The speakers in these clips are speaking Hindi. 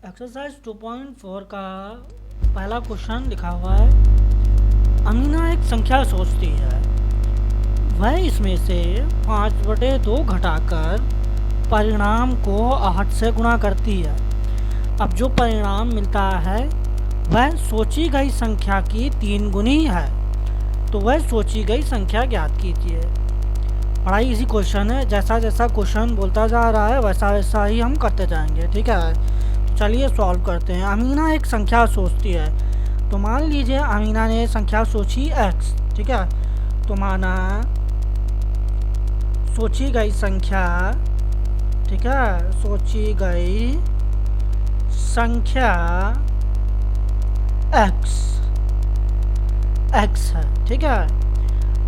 एक्सरसाइज 2.4 का पहला क्वेश्चन लिखा हुआ है। अमीना एक संख्या सोचती है, वह इसमें से 5/2 घटाकर परिणाम को 8 से गुणा करती है। अब जो परिणाम मिलता है वह सोची गई संख्या की 3 गुनी है, तो वह सोची गई संख्या ज्ञात कीजिए। बड़ा इजी क्वेश्चन है, जैसा जैसा क्वेश्चन बोलता जा रहा है वैसा वैसा ही हम करते जाएंगे। ठीक है, चलिए सॉल्व करते हैं। अमीना एक संख्या सोचती है, तो मान लीजिए अमीना ने संख्या सोची x। ठीक है, तो माना सोची गई संख्या, ठीक है, सोची गई संख्या x है। ठीक है,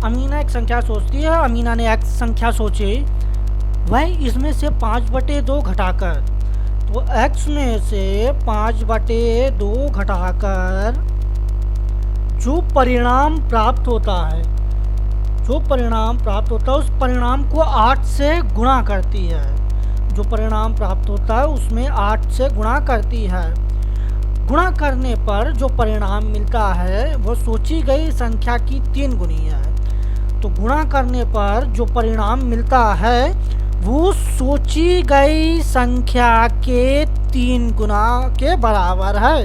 अमीना एक संख्या सोचती है, अमीना ने x संख्या सोची, वह इसमें से 5/2 घटाकर, तो x में से 5/2 घटाकर जो परिणाम प्राप्त होता है, उस परिणाम को 8 से गुणा करती है। जो परिणाम प्राप्त होता है उसमें 8 से गुणा करती है। गुणा करने पर जो परिणाम मिलता है वो सोची गई संख्या की 3 गुनी है। तो गुणा करने पर जो परिणाम मिलता है वो सोची गई संख्या के 3 गुना के बराबर है।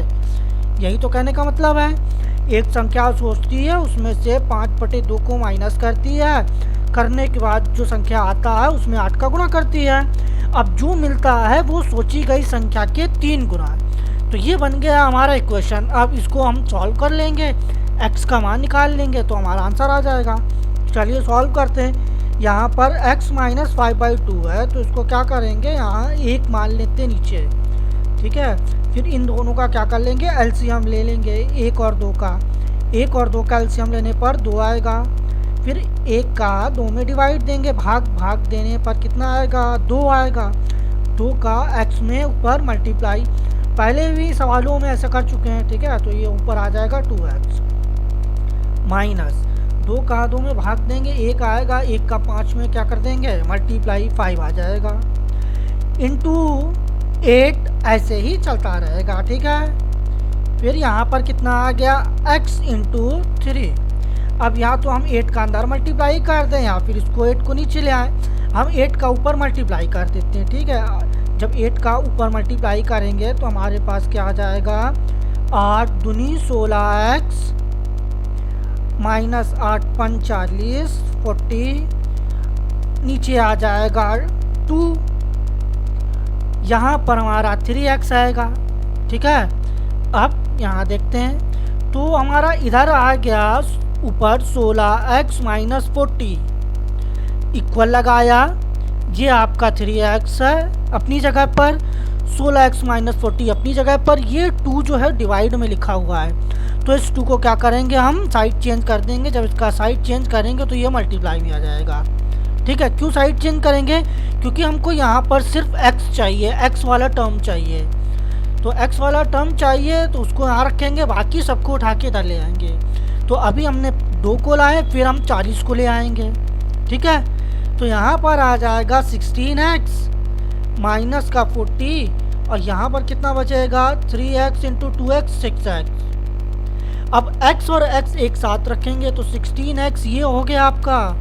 यही तो कहने का मतलब है। एक संख्या सोचती है, उसमें से 5/2 को माइनस करती है, करने के बाद जो संख्या आता है उसमें 8 का गुणा करती है। अब जो मिलता है वो सोची गई संख्या के 3 गुना है। तो ये बन गया हमारा इक्वेशन। अब इसको हम सॉल्व कर लेंगे, x का मान निकाल लेंगे तो हमारा आंसर आ जाएगा। चलिए सॉल्व करते हैं। यहाँ पर x माइनस 5/2 है, तो इसको क्या करेंगे, यहाँ 1 मान लेते हैं नीचे। ठीक है, फिर इन दोनों का क्या कर लेंगे, एलसीएम ले लेंगे 1 और 2 का। 1 और 2 का एलसीएम लेने पर 2 आएगा। फिर 1 का 2 में डिवाइड देंगे, भाग देने पर कितना आएगा, 2 आएगा। 2 का x में ऊपर मल्टीप्लाई, पहले भी सवालों में ऐसा कर चुके हैं। ठीक है, तो ये ऊपर आ जाएगा 2x माइनस 2 का 2 में भाग देंगे, 1 आएगा। 1 का 5 में क्या कर देंगे, मल्टीप्लाई 5 आ जाएगा, इंटू 8 ऐसे ही चलता रहेगा। ठीक है, फिर यहाँ पर कितना आ गया, x इंटू 3। अब यहाँ तो हम 8 का अंदर मल्टीप्लाई कर दें, या फिर इसको 8 को नीचे ले आए, हम 8 का ऊपर मल्टीप्लाई कर देते हैं। ठीक है, जब 8 का ऊपर मल्टीप्लाई करेंगे तो हमारे पास क्या आ जाएगा, 8 दूनी 16x माइनस 8 पंच 40, 40 नीचे आ जाएगा 2। यहाँ पर हमारा 3x आएगा। ठीक है, अब यहाँ देखते हैं तो हमारा इधर आ गया ऊपर 16x माइनस 40 इक्वल लगाया, ये आपका 3x है अपनी जगह पर, 16x माइनस 40 अपनी जगह पर, ये 2 जो है डिवाइड में लिखा हुआ है। तो इस 2 को क्या करेंगे, हम साइड चेंज कर देंगे। जब इसका साइड चेंज करेंगे तो ये मल्टीप्लाई में आ जाएगा। ठीक है, क्यों साइड चेंज करेंगे, क्योंकि हमको यहाँ पर सिर्फ x चाहिए, x वाला टर्म चाहिए। तो x वाला टर्म चाहिए तो उसको यहाँ रखेंगे, बाकी सबको उठा के इधर ले आएंगे। तो अभी हमने 2 को लाए, फिर हम 40 को ले आएंगे। ठीक है, तो यहाँ पर आ जाएगा 16x माइनस का 40, और यहाँ पर कितना बचेगा, 3x इंटू 2x 6x। अब x और x एक साथ रखेंगे तो 16x ये हो गया आपका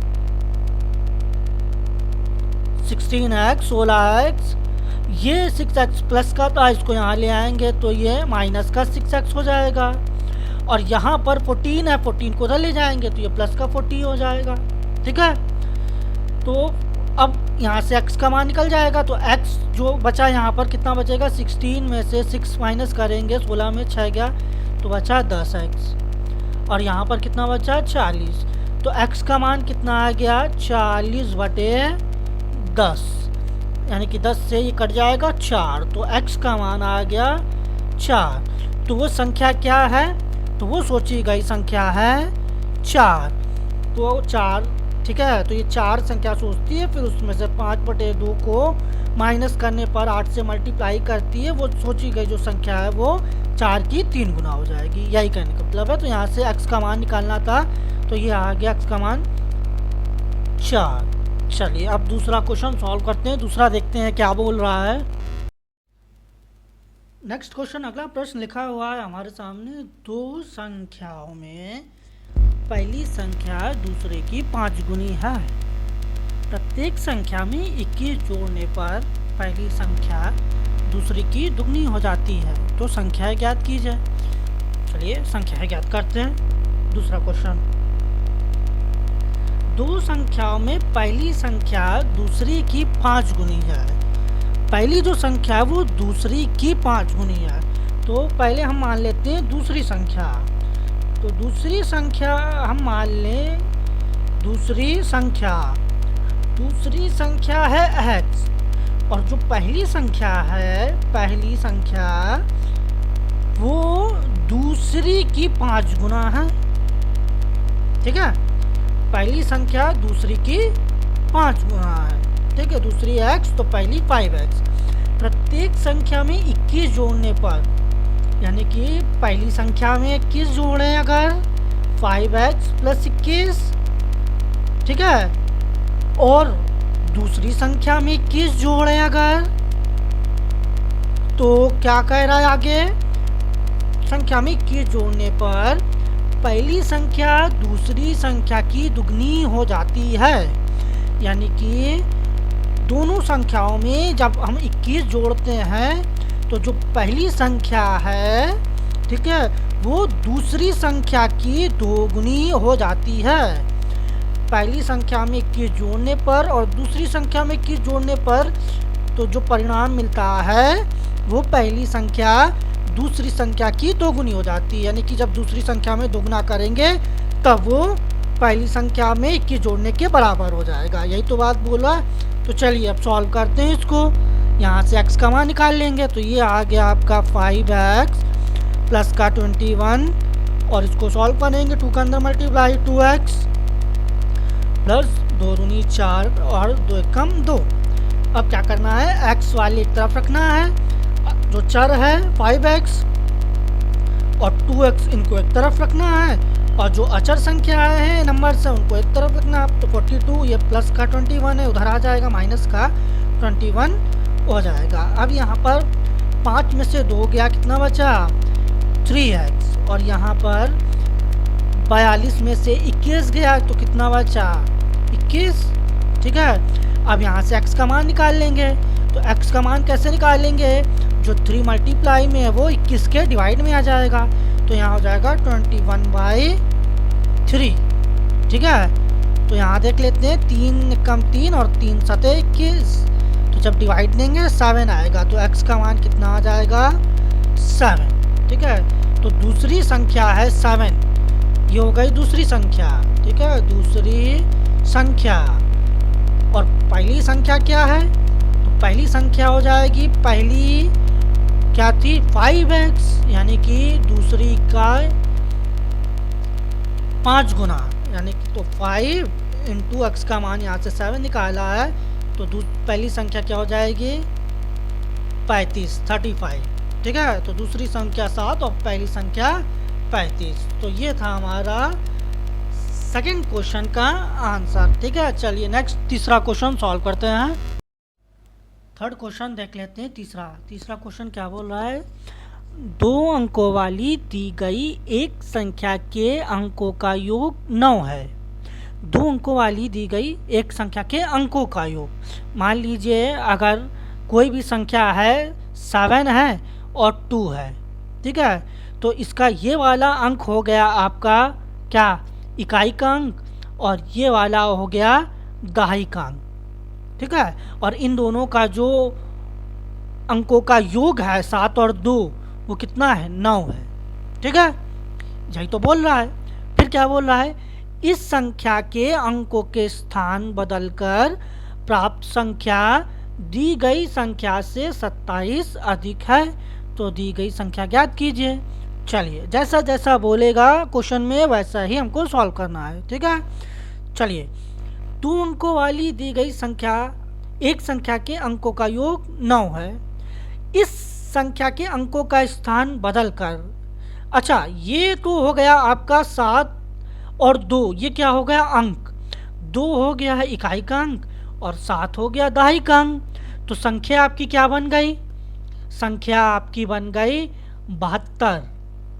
16x, 16x, ये 6x प्लस का था, इसको यहाँ ले आएंगे तो ये माइनस का 6x हो जाएगा। और यहाँ पर 14 है, 14 को उधर ले जाएंगे तो ये प्लस का 40 हो जाएगा। ठीक है, तो अब यहाँ से x का मान निकल जाएगा, तो x जो बचा यहाँ पर कितना बचेगा, 16 में से 6 माइनस करेंगे, 16 में 6 गया तो बचा 10x, और यहाँ पर कितना बचा 40। तो x का मान कितना आ गया, 40/10, यानी कि 10 से ये कट जाएगा 4, तो x का मान आ गया 4। तो वो संख्या क्या है, तो वो सोची गई संख्या है 4। तो 4, ठीक है, तो ये 4 संख्या सोचती है, फिर उसमें से 5/2 को माइनस करने पर 8 से मल्टीप्लाई करती है, वो सोची गई जो संख्या है वो 4 की 3 गुना हो जाएगी। यही कहने का मतलब है। तो यहाँ से x का मान निकालना था, तो ये आ गया x का मान 4। चलिए अब दूसरा क्वेश्चन सॉल्व करते हैं। दूसरा देखते हैं क्या बोल रहा है। नेक्स्ट क्वेश्चन, अगला प्रश्न लिखा हुआ है हमारे सामने, दो संख्याओं में पहली संख्या दूसरे की 5 गुनी है। प्रत्येक संख्या में 21 जोड़ने पर पहली संख्या दूसरे की दुगनी हो जाती है, तो संख्याएं ज्ञात कीजिए। चलिए संख्याएं ज्ञात करते हैं। दूसरा क्वेश्चन, दो संख्याओं में पहली संख्या दूसरी की 5 गुनी है। पहली जो संख्या है वो दूसरी की 5 गुनी है, तो पहले हम मान लेते हैं दूसरी संख्या। तो दूसरी संख्या हम मान लें, दूसरी संख्या है x, और जो पहली संख्या है, पहली संख्या वो दूसरी की 5 गुना है। ठीक है, पहली संख्या दूसरी की 5 गुना है। ठीक है, दूसरी x तो पहली 5x। प्रत्येक संख्या में 21 जोड़ने पर, यानी कि पहली संख्या में 21 जोड़े अगर 5x प्लस 21, ठीक है, और दूसरी संख्या में 21 जोड़े अगर, तो क्या कह रहा है आगे, संख्या में 21 जोड़ने पर पहली संख्या दूसरी संख्या की दुगनी हो जाती है। यानी कि दोनों संख्याओं में जब हम 21 जोड़ते हैं तो जो पहली संख्या है, ठीक है, वो दूसरी संख्या की दोगुनी हो जाती है। पहली संख्या में 21 जोड़ने पर और दूसरी संख्या में 21 जोड़ने पर तो जो परिणाम मिलता है वो पहली संख्या दूसरी संख्या की दोगुनी हो जाती है। यानी कि जब दूसरी संख्या में दोगुना करेंगे तब वो पहली संख्या में 21 जोड़ने के बराबर हो जाएगा। यही तो बात बोला। तो चलिए अब सॉल्व करते हैं इसको। यहाँ से x का मान निकाल लेंगे, तो ये आ गया आपका 5x प्लस का 21, और इसको सॉल्व करेंगे 2 के अंदर मल्टीप्लाई 2x प्लस 2 दूनी 4 और 2 एकम 2। अब क्या करना है, x वाली एक तरफ रखना है, जो चर है 5x और 2x इनको एक तरफ रखना है, और जो अचर संख्या है नंबर्स है उनको एक तरफ रखना है। तो 42 ये प्लस का 21 है, उधर आ जाएगा माइनस का 21 हो जाएगा। अब यहाँ पर 5 में से 2 गया, कितना बचा 3x, और यहाँ पर 42 में से 21 गया तो कितना बचा 21। ठीक है, अब यहाँ से x का मान निकाल लेंगे। तो x का मान कैसे निकालेंगे, जो 3 मल्टीप्लाई में है वो 21 के डिवाइड में आ जाएगा, तो यहाँ हो जाएगा 21/3। ठीक है, तो यहाँ देख लेते हैं 3 कम 3 और 3 सते 21, तो जब डिवाइड देंगे 7 आएगा, तो x का मान कितना आ जाएगा 7। ठीक है, तो दूसरी संख्या है 7, ये हो गई दूसरी संख्या। ठीक है, दूसरी संख्या, और पहली संख्या क्या है, तो पहली संख्या हो जाएगी, पहली क्या थी 5x, यानी कि दूसरी का 5 गुना, यानी कि तो 5 इंटू x का मान यहाँ से 7 निकाला है, तो पहली संख्या क्या हो जाएगी 35। ठीक है, तो दूसरी संख्या 7 और पहली संख्या 35। तो ये था हमारा सेकंड क्वेश्चन का आंसर। ठीक है, चलिए नेक्स्ट तीसरा क्वेश्चन सॉल्व करते हैं। थर्ड क्वेश्चन देख लेते हैं। तीसरा क्वेश्चन क्या बोल रहा है, 2 अंकों वाली दी गई एक संख्या के अंकों का योग 9 है। 2 अंकों वाली दी गई एक संख्या के अंकों का योग, मान लीजिए अगर कोई भी संख्या है 7 है और 2 है। ठीक है, तो इसका ये वाला अंक हो गया आपका क्या इकाई का अंक, और ये वाला हो गया दहाई का अंक। ठीक है, और इन दोनों का जो अंकों का योग है 7 और 2 वो कितना है 9 है। ठीक है, यही तो बोल रहा है। फिर क्या बोल रहा है, इस संख्या के अंकों के स्थान बदलकर प्राप्त संख्या दी गई संख्या से 27 अधिक है, तो दी गई संख्या ज्ञात कीजिए। चलिए जैसा जैसा बोलेगा क्वेश्चन में वैसा ही हमको सॉल्व करना है। ठीक है, चलिए 2 अंकों वाली दी गई संख्या, एक संख्या के अंकों का योग 9 है। इस संख्या के अंकों का स्थान बदलकर, अच्छा ये तो हो गया आपका 7 और 2, ये क्या हो गया अंक, 2 हो गया है इकाई का अंक और 7 हो गया दहाई का अंक। तो संख्या आपकी क्या बन गई, संख्या आपकी बन गई 72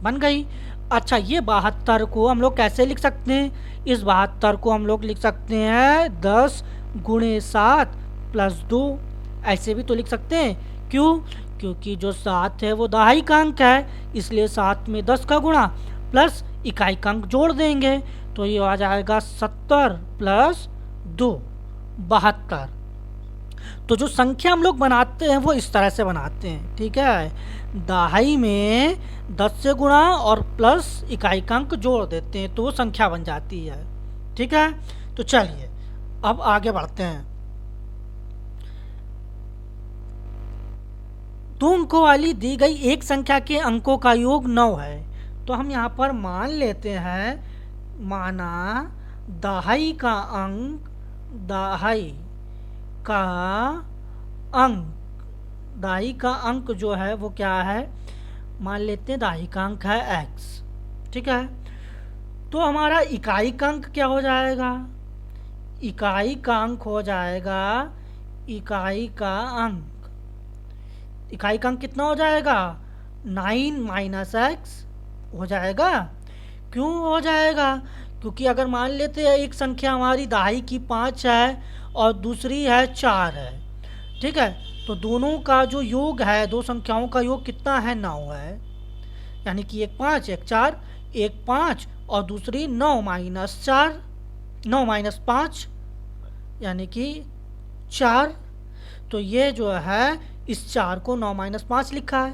बन गई। अच्छा, ये 72 को हम लोग कैसे लिख सकते हैं? इस 72 को हम लोग लिख सकते हैं 10 गुणे 7 प्लस 2, ऐसे भी तो लिख सकते हैं। क्यों? क्योंकि जो 7 है वो दहाई का अंक है, इसलिए 7 में 10 का गुणा प्लस इकाई का अंक जोड़ देंगे, तो ये आ जाएगा 70 प्लस 2 72। तो जो संख्या हम लोग बनाते हैं वो इस तरह से बनाते हैं, ठीक है। दहाई में 10 से गुणा और प्लस इकाई का अंक जोड़ देते हैं तो वो संख्या बन जाती है, ठीक है। तो चलिए अब आगे बढ़ते हैं। 2 अंकों वाली दी गई एक संख्या के अंकों का योग 9 है, तो हम यहाँ पर मान लेते हैं, माना दहाई का अंक, दहाई का अंक, दहाई का अंक जो है वो क्या है, मान लेते हैं दहाई का अंक है x, ठीक है। तो हमारा इकाई का अंक क्या हो जाएगा? इकाई का अंक हो जाएगा, इकाई का अंक, इकाई का अंक कितना हो जाएगा? 9 माइनस एक्स हो जाएगा। क्यों हो जाएगा? क्योंकि अगर मान लेते हैं एक संख्या हमारी दहाई की 5 है और दूसरी है 4 है, ठीक है, तो दोनों का जो योग है, दो संख्याओं का योग कितना है? 9 है। यानी कि एक 5 एक 4, एक 5 और दूसरी 9 माइनस 4, 9 माइनस 5 यानी कि 4। तो ये जो है इस 4 को 9 माइनस 5 लिखा है,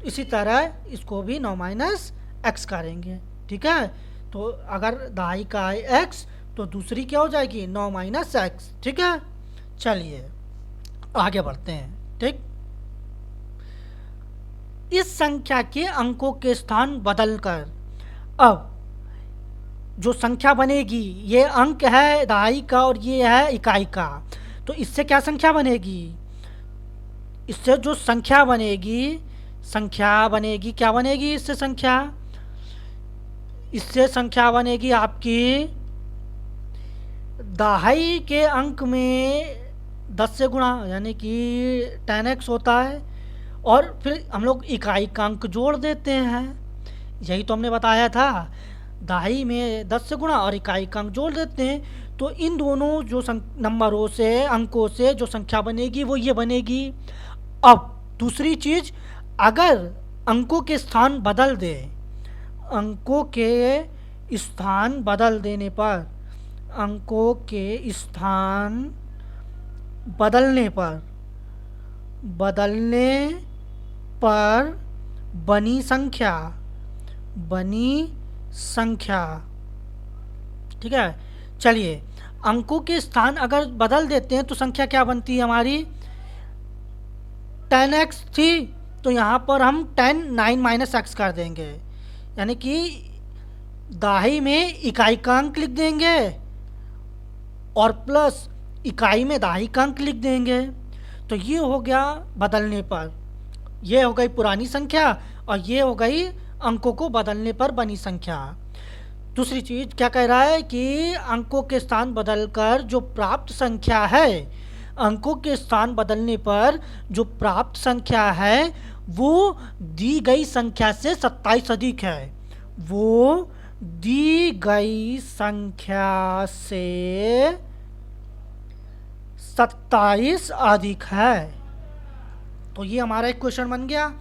इसी तरह इसको भी 9 माइनस एक्स करेंगे, ठीक है। तो अगर दहाई का है x तो दूसरी क्या हो जाएगी? 9 माइनस एक्स, ठीक है। चलिए आगे बढ़ते हैं, ठीक। इस संख्या के अंकों के स्थान बदलकर अब जो संख्या बनेगी, ये अंक है दहाई का और ये है इकाई का, तो इससे क्या संख्या बनेगी? इससे जो संख्या बनेगी, संख्या बनेगी, क्या बनेगी इससे संख्या? इससे संख्या बनेगी आपकी दहाई के अंक में 10 से गुणा, यानी कि 10x होता है, और फिर हम लोग इकाई का अंक जोड़ देते हैं, यही तो हमने बताया था। दहाई में 10 से गुणा और इकाई का अंक जोड़ देते हैं, तो इन दोनों जो नंबरों से, अंकों से जो संख्या बनेगी वो ये बनेगी। अब दूसरी चीज़, अगर अंकों के स्थान बदल दे, अंकों के स्थान बदल देने पर, अंकों के स्थान बदलने पर, बदलने पर बनी संख्या, बनी संख्या, ठीक है। चलिए, अंकों के स्थान अगर बदल देते हैं तो संख्या क्या बनती है हमारी? 10x थी, तो यहाँ पर हम 10 9 माइनस एक्स कर देंगे, यानी कि दहाई में इकाई का अंक लिख देंगे और प्लस इकाई में दहाई का अंक लिख देंगे। तो ये हो गया बदलने पर, ये हो गई पुरानी संख्या और ये हो गई अंकों को बदलने पर बनी संख्या। दूसरी चीज़ क्या कह रहा है कि अंकों के स्थान बदलकर जो प्राप्त संख्या है, अंकों के स्थान बदलने पर जो प्राप्त संख्या है वो दी गई संख्या से 27 अधिक है, वो दी गई संख्या से 27 अधिक है। तो ये हमारा एक क्वेश्चन बन गया।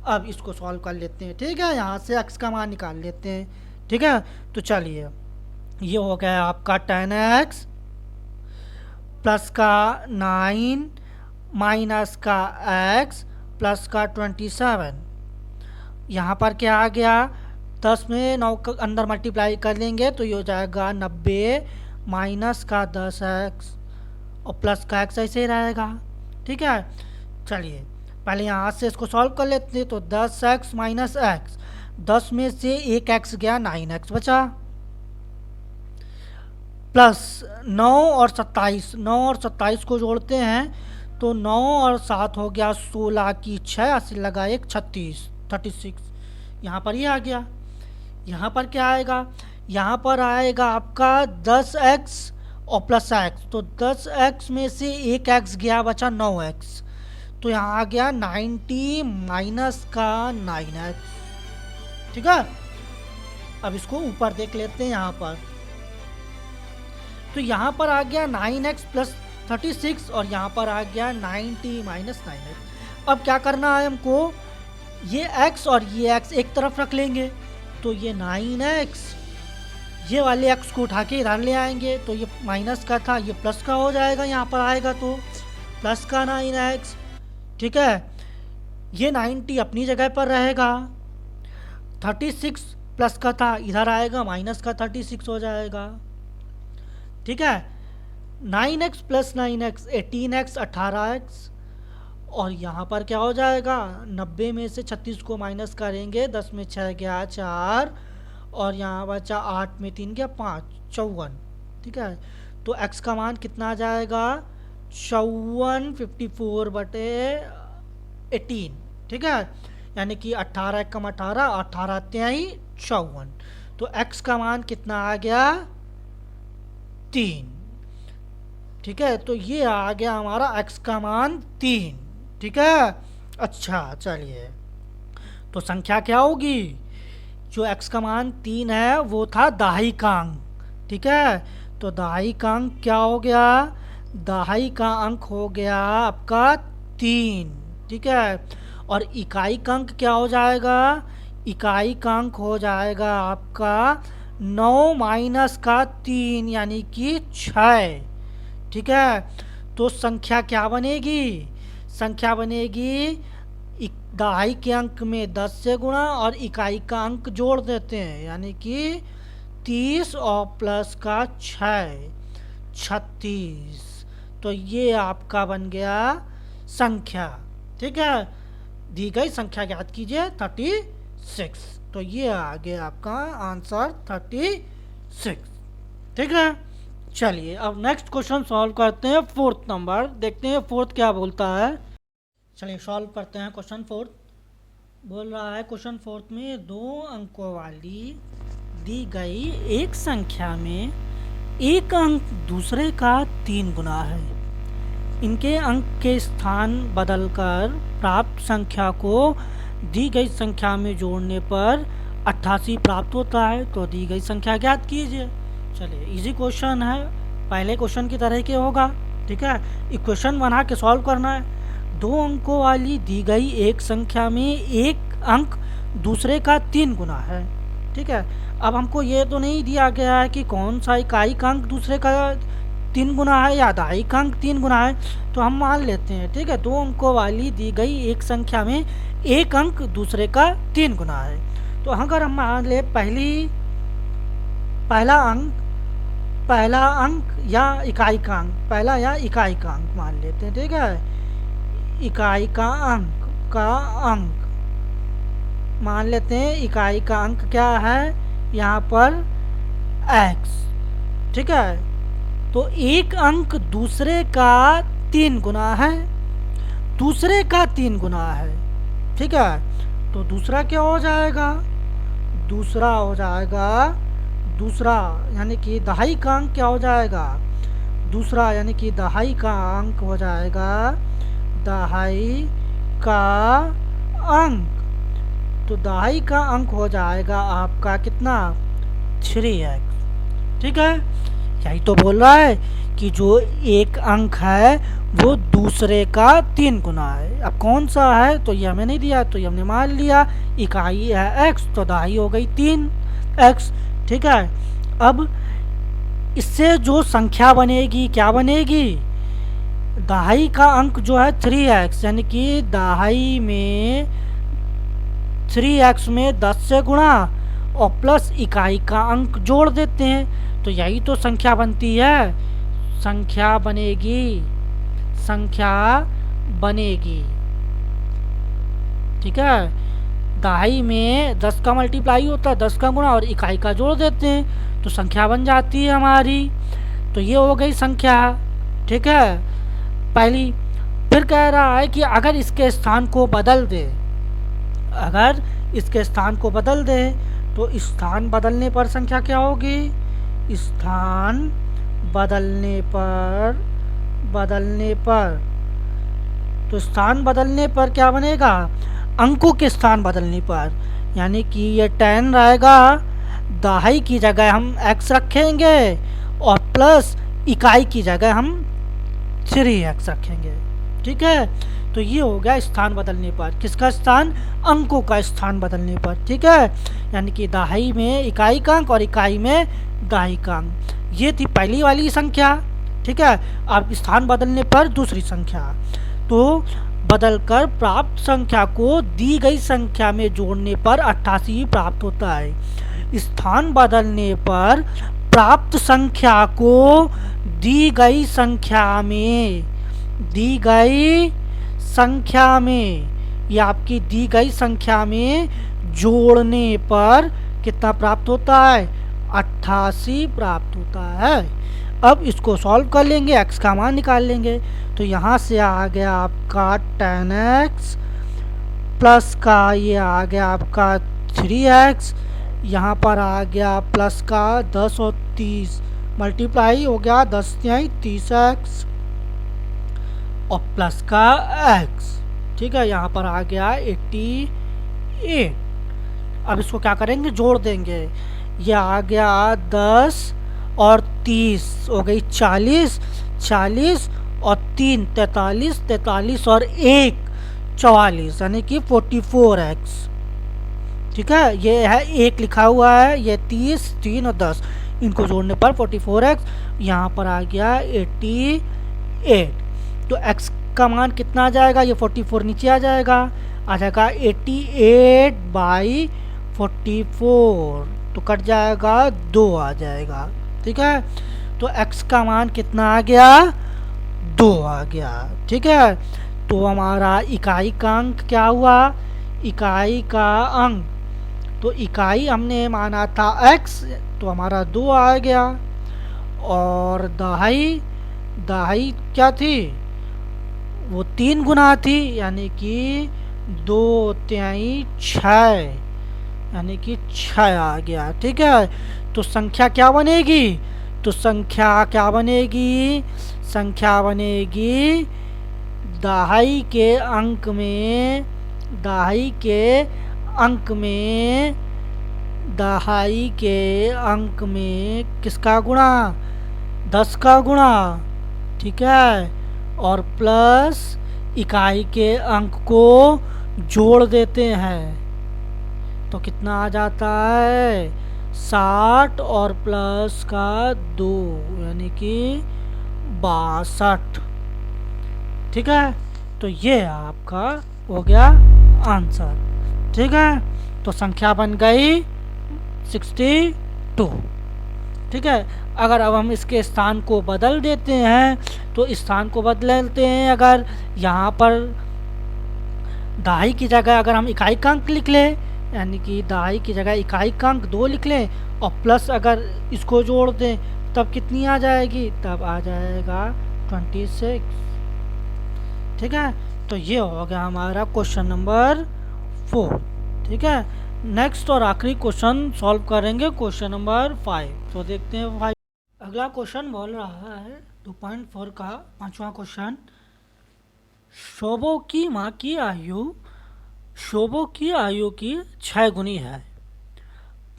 अब इसको सॉल्व कर लेते हैं, ठीक है। यहाँ से x का मान निकाल लेते हैं, ठीक है। तो चलिए, ये हो गया आपका 10x प्लस का 9 माइनस का x प्लस का 27। यहाँ पर क्या आ गया? 10 में 9 का अंदर मल्टीप्लाई कर लेंगे तो ये हो जाएगा 90 माइनस का 10x और प्लस का x ऐसे ही रहेगा, ठीक है। चलिए पहले यहाँ से इसको सॉल्व कर लेते हैं। तो 10x माइनस एक्स, 10 में से एक x गया, 9x बचा, प्लस 9 और 27, 9 और 27 को जोड़ते हैं तो 9 और 7 हो गया 16 की 6, 80 लगा 1 36, 36। यहाँ पर ये आ गया। यहाँ पर क्या आएगा? यहाँ पर आएगा आपका 10x और प्लस x, तो 10x में से एक x गया, बचा 9x, तो यहाँ आ गया 90 माइनस का 9x। ठीक है, अब इसको ऊपर देख लेते हैं यहाँ पर। तो यहाँ पर आ गया 9x प्लस 36 और यहाँ पर आ गया 90 माइनस 9x। अब क्या करना है हमको, ये x और ये x एक तरफ रख लेंगे, तो ये 9x, ये वाले x को उठा के इधर ले आएंगे, तो ये माइनस का था ये प्लस का हो जाएगा, यहाँ पर आएगा तो प्लस का 9x। ठीक है, ये 90 अपनी जगह पर रहेगा, 36 प्लस का था इधर आएगा, माइनस का 36 हो जाएगा। ठीक है, 9x plus 9x 18x 18x, और यहाँ पर क्या हो जाएगा, 90 में से 36 को माइनस करेंगे, 10 में 6 गया 4, और यहाँ बचा 8 में 3 गया 5, 54। ठीक है, तो x का मान कितना आ जाएगा, 54 54 बटे 18। ठीक है, यानी कि 18 कम 18, 18 त्याई 54, तो x का मान कितना आ गया, 3। ठीक है, तो ये आ गया हमारा x का मान 3। ठीक है, अच्छा चलिए, तो संख्या क्या होगी, जो x का मान 3 है वो था दहाई का अंक। ठीक है, तो दहाई का अंक क्या हो गया, दहाई का अंक हो गया आपका 3। ठीक है, और इकाई का अंक क्या हो जाएगा, इकाई का अंक हो जाएगा आपका 9 माइनस का 3 यानी कि 6। ठीक है, तो संख्या क्या बनेगी, संख्या बनेगी दहाई के अंक में 10 से गुणा और इकाई का अंक जोड़ देते हैं, यानी कि 30 और प्लस का 6 36। तो ये आपका बन गया संख्या। ठीक है, दी गई संख्या ज्ञात कीजिए 36। तो ये आ गया आपका आंसर 36। ठीक है, चलिए अब नेक्स्ट क्वेश्चन सॉल्व करते हैं, फोर्थ नंबर देखते हैं फोर्थ क्या बोलता है। चलिए सॉल्व करते हैं क्वेश्चन फोर्थ। बोल रहा है क्वेश्चन फोर्थ में 2 अंकों वाली दी गई एक संख्या में एक अंक दूसरे का 3 गुना है। इनके अंक के स्थान बदलकर प्राप्त संख्या को दी गई संख्या में जोड़ने पर 88 प्राप्त होता है। तो दी गई संख्या ज्ञात कीजिए। चलिए इजी क्वेश्चन है, पहले क्वेश्चन की तरह के होगा। ठीक है, इक्वेशन बना के सॉल्व करना है। 2 अंकों वाली दी गई एक संख्या में एक अंक दूसरे का 3 गुना है। ठीक है, अब हमको ये तो नहीं दिया गया है कि कौन सा इकाई का अंक दूसरे का 3 गुना है या दहाई का अंक 3 गुना है, तो हम मान लेते हैं। ठीक है, 2 अंकों वाली दी गई एक संख्या में एक अंक दूसरे का 3 गुना है। तो अगर हम मान ले पहला अंक या इकाई का अंक, पहला या इकाई का अंक मान लेते हैं। ठीक है, इकाई का अंक मान लेते हैं। इकाई का अंक क्या है यहाँ पर x। ठीक है, तो एक अंक दूसरे का 3 गुना है, दूसरे का 3 गुना है। ठीक है, तो दूसरा क्या हो जाएगा, दूसरा हो जाएगा, दूसरा यानी कि दहाई का अंक क्या हो जाएगा, दूसरा यानी कि दहाई का अंक हो जाएगा, दहाई का अंक। तो दहाई का अंक हो जाएगा आपका कितना, 3x। ठीक है, यही तो बोल रहा है कि जो एक अंक है वो दूसरे का 3 गुना है। अब कौन सा है तो ये हमें नहीं दिया, तो ये हमने मान लिया इकाई है x, तो दहाई हो गई 3x। ठीक है, अब इससे जो संख्या बनेगी क्या बनेगी, दहाई का अंक जो है 3x, यानी कि दहाई में 3x में 10 से गुणा और प्लस इकाई का अंक जोड़ देते हैं, तो यही तो संख्या बनती है। संख्या बनेगी। ठीक है, दहाई में 10 का मल्टीप्लाई होता है, 10 का गुणा और इकाई का जोड़ देते हैं, तो संख्या बन जाती है हमारी। तो ये हो गई संख्या। ठीक है, पहली। फिर कह रहा है कि अगर इसके स्थान को बदल दे, अगर इसके स्थान को बदल दे तो स्थान बदलने पर संख्या क्या होगी, स्थान बदलने पर तो स्थान बदलने पर क्या बनेगा, अंकों के स्थान बदलने पर, यानी कि ये 10 रहेगा, दहाई की जगह हम x रखेंगे और प्लस इकाई की जगह हम 3x रखेंगे। ठीक है, तो ये हो गया स्थान बदलने पर। किसका स्थान, अंकों का स्थान बदलने पर। ठीक है, यानी कि दहाई में इकाई का अंक और इकाई में दहाई का अंक। ये थी पहली वाली संख्या। ठीक है, अब स्थान बदलने पर दूसरी संख्या, तो बदलकर प्राप्त संख्या को दी गई संख्या में जोड़ने पर 88 प्राप्त होता है। स्थान बदलने पर प्राप्त संख्या को दी गई संख्या में, दी गई संख्या में, या आपकी दी गई संख्या में जोड़ने पर कितना प्राप्त होता है, 88 प्राप्त होता है। अब इसको सॉल्व कर लेंगे, x का मान निकाल लेंगे। तो यहाँ से आ गया आपका 10x प्लस का ये आ गया आपका 3x, यहाँ पर आ गया प्लस का 10 और 30 मल्टीप्लाई हो गया 10 तिहाई 30x और प्लस का x। ठीक है, यहाँ पर आ गया 88। अब इसको क्या करेंगे, जोड़ देंगे। ये आ गया 10 और 30 हो गई 40, 40 और 3 43, 43 और 1 44, यानी कि 44x। ठीक है, ये है 1 लिखा हुआ है, ये 30, 3 और 10, इनको जोड़ने पर 44x। यहाँ पर आ गया 88। तो x का मान कितना आ जाएगा, ये 44 नीचे आ जाएगा 88/44, तो कट जाएगा 2 आ जाएगा। ठीक है, तो x का मान कितना आ गया, 2 आ गया। ठीक है, तो हमारा इकाई का अंक क्या हुआ, इकाई का अंक, तो इकाई हमने माना था x, तो हमारा 2 आ गया। और दहाई, दहाई क्या थी, वो 3 गुना थी, यानी कि 2 तिहाई 6, यानी कि 6 आ गया। ठीक है, तो संख्या क्या बनेगी, तो संख्या क्या बनेगी, संख्या बनेगी दहाई के अंक में, दहाई के अंक में, दहाई के अंक में किसका गुणा, 10 का गुणा। ठीक है, और प्लस इकाई के अंक को जोड़ देते हैं, तो कितना आ जाता है 60 और प्लस का 2, यानी कि 62। ठीक है, तो ये आपका हो गया आंसर। ठीक है, तो संख्या बन गई 62। ठीक है, अगर अब हम इसके स्थान को बदल देते हैं, तो स्थान को बदलते हैं, अगर यहाँ पर दहाई की जगह अगर हम इकाई का अंक लिख लें, यानी कि दहाई की जगह इकाई का अंक 2 लिख लें और प्लस अगर इसको जोड़ दें, तब कितनी आ जाएगी, तब आ जाएगा 26। ठीक है, तो ये हो गया हमारा क्वेश्चन नंबर 4। ठीक है, नेक्स्ट और आखिरी क्वेश्चन सॉल्व करेंगे, क्वेश्चन नंबर 5। तो देखते हैं 5। अगला क्वेश्चन बोल रहा है 2.4 का 5वां क्वेश्चन, शोभो की माँ की आयु, शोभो की आयु की 6 गुनी है।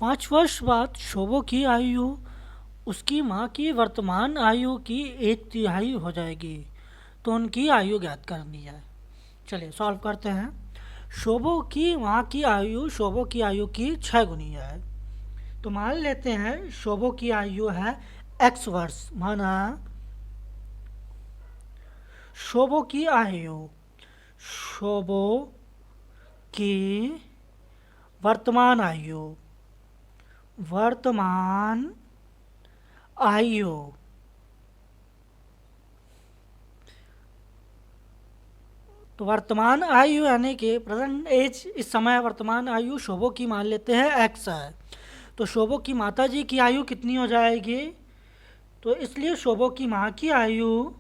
5 वर्ष बाद शोभो की आयु उसकी माँ की वर्तमान आयु की 1/3 हो जाएगी, तो उनकी आयु ज्ञात करनी है। चलिए सॉल्व करते हैं। शोभो की माँ की आयु शोभो की आयु की 6 गुनी है, तो मान लेते हैं शोभो की आयु है x वर्ष, माना शोभो की आयु, शोभो की वर्तमान आयु, वर्तमान आयु, तो वर्तमान आयु यानी कि प्रेजेंट एज, इस समय वर्तमान आयु शोभो की मान लेते हैं x है, तो शोभो की माता जी की आयु कितनी हो जाएगी, तो इसलिए शोभो की माँ की आयु,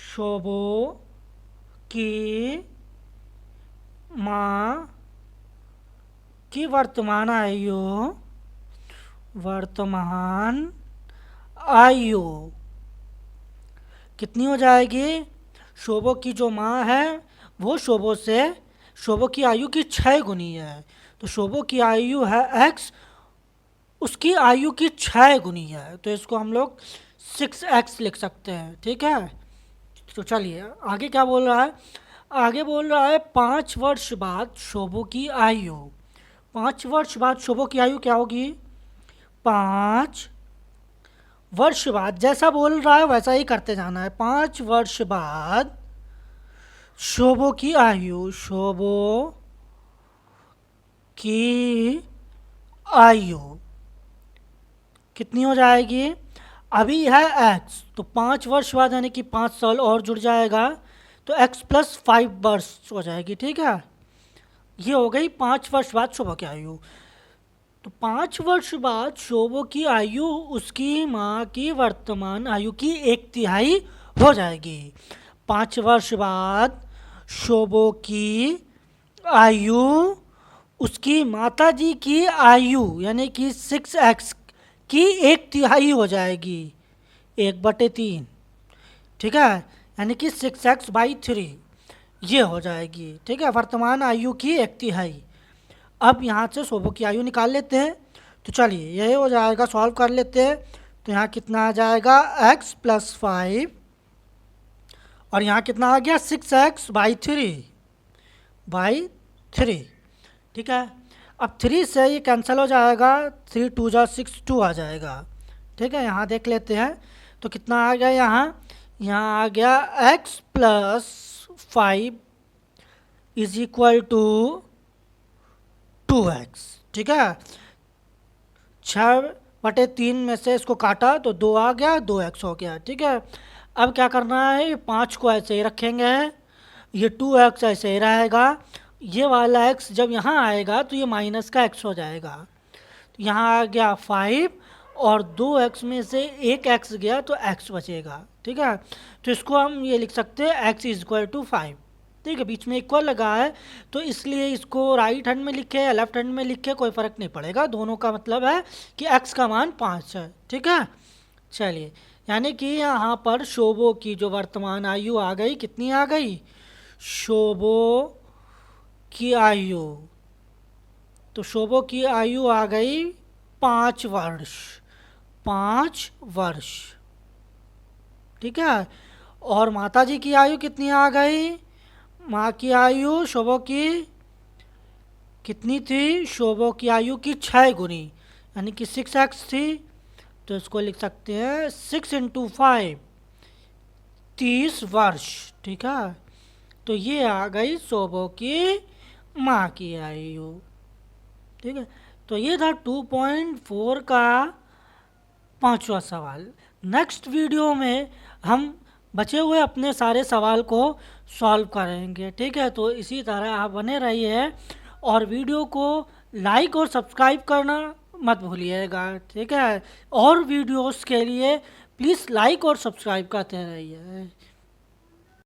शोभो की माँ की वर्तमान आयु, वर्तमान आयु कितनी हो जाएगी, शोभो की जो माँ है वो शोभो की आयु की 6 गुनी है। तो शोभो की आयु है x, उसकी आयु की 6 गुनी है, तो इसको हम लोग 6x लिख सकते हैं। ठीक है, तो चलिए आगे क्या बोल रहा है। आगे बोल रहा है 5 वर्ष बाद शोभो की आयु। 5 वर्ष बाद शोभो की आयु क्या होगी? 5 वर्ष बाद, जैसा बोल रहा है वैसा ही करते जाना है। 5 वर्ष बाद शोभो की आयु, शोभो की आयु कितनी हो जाएगी? अभी है x, तो 5 वर्ष बाद यानी कि 5 साल और जुड़ जाएगा, तो x प्लस 5 वर्ष हो जाएगी। ठीक है, ये हो गई 5 वर्ष बाद शोभो की आयु। तो 5 वर्ष बाद शोभो की आयु उसकी माँ की वर्तमान आयु की 1/3 हो जाएगी। 5 वर्ष बाद शोभो की आयु उसकी माता जी की आयु यानी कि 6x की 1/3 हो जाएगी, 1/3। ठीक है, यानी कि 6x/3 ये हो जाएगी। ठीक है, वर्तमान आयु की 1/3। अब यहाँ से शोभो की आयु निकाल लेते हैं। तो चलिए यही हो जाएगा, सॉल्व कर लेते हैं। तो यहाँ कितना आ जाएगा? x प्लस 5, और यहाँ कितना आ गया? 6x/3। ठीक है, अब 3 से ये कैंसिल हो जाएगा, 3 2 जा 6, 2 आ जाएगा। ठीक है, यहाँ देख लेते हैं तो कितना आ गया। यहाँ आ गया x plus 5 is equal to 2x। ठीक है, 6/3 में से इसको काटा तो 2 आ गया, 2x हो गया। ठीक है, अब क्या करना है, 5 को ऐसे ही रखेंगे, ये 2x ऐसे ही रहेगा, ये वाला x जब यहाँ आएगा तो ये माइनस का x हो जाएगा। तो यहाँ आ गया 5 और 2x में से एक x गया तो x बचेगा। ठीक है, तो इसको हम ये लिख सकते हैं x इज इक्वल टू 5। ठीक है, बीच में इक्वल लगा है तो इसलिए इसको राइट हैंड में लिखे या लेफ्ट हैंड में लिखे कोई फ़र्क नहीं पड़ेगा, दोनों का मतलब है कि x का मान 5 है। ठीक है, चलिए यानी कि यहाँ पर शोभो की जो वर्तमान आयु आ गई, कितनी आ गई? शोभो की आयु, तो शोभो की आयु आ गई 5 वर्ष। 5 वर्ष। ठीक है, और माता जी की आयु कितनी आ गई? माँ की आयु शोभो की कितनी थी? शोभो की आयु की 6 गुनी यानी कि 6x थी, तो इसको लिख सकते हैं 6 × 5 30 वर्ष। ठीक है, तो ये आ गई शोभो की माँ की आयु। ठीक है, तो ये था 2.4 का 5वां सवाल। नेक्स्ट वीडियो में हम बचे हुए अपने सारे सवाल को सॉल्व करेंगे। ठीक है, तो इसी तरह आप बने रहिए और वीडियो को लाइक और सब्सक्राइब करना मत भूलिएगा। ठीक है, और वीडियोस के लिए प्लीज़ लाइक और सब्सक्राइब करते रहिए।